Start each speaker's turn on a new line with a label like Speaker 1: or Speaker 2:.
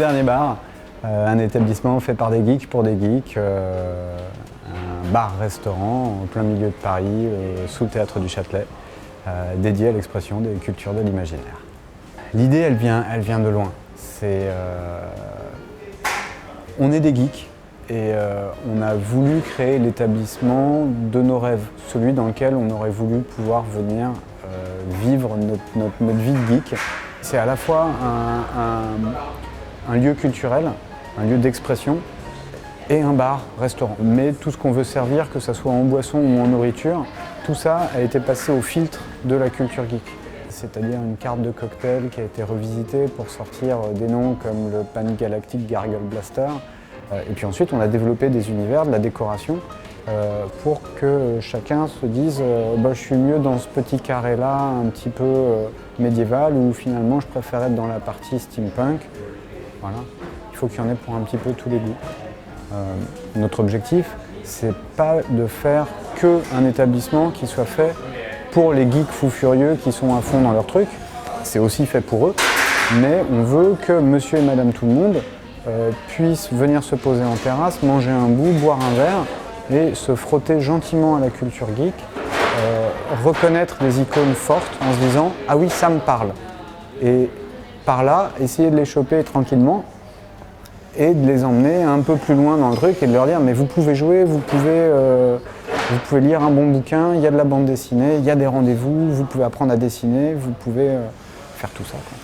Speaker 1: Dernier Bar, un établissement fait par des geeks pour des geeks, un bar-restaurant en plein milieu de Paris, sous le théâtre du Châtelet, dédié à l'expression des cultures de l'imaginaire. L'idée, elle vient de loin. On est des geeks et on a voulu créer l'établissement de nos rêves, celui dans lequel on aurait voulu pouvoir venir vivre notre vie de geek. C'est à la fois un lieu culturel, un lieu d'expression et un bar-restaurant. Mais tout ce qu'on veut servir, que ce soit en boisson ou en nourriture, tout ça a été passé au filtre de la culture geek. C'est-à-dire une carte de cocktail qui a été revisitée pour sortir des noms comme le Panic Galactic Gargle Blaster. Et puis ensuite, on a développé des univers, de la décoration, pour que chacun se dise je suis mieux dans ce petit carré-là, un petit peu médiéval, ou finalement je préfère être dans la partie steampunk. Voilà. Il faut qu'il y en ait pour un petit peu tous les goûts. Notre objectif, c'est pas de faire qu'un établissement qui soit fait pour les geeks fous furieux qui sont à fond dans leur truc. C'est aussi fait pour eux, mais on veut que monsieur et madame tout le monde puissent venir se poser en terrasse, manger un bout, boire un verre et se frotter gentiment à la culture geek, reconnaître des icônes fortes en se disant « Ah oui, ça me parle ». Et par là, essayer de les choper tranquillement et de les emmener un peu plus loin dans le truc et de leur dire « Mais vous pouvez jouer, vous pouvez lire un bon bouquin, il y a de la bande dessinée, il y a des rendez-vous, vous pouvez apprendre à dessiner, vous pouvez faire tout ça, quoi. »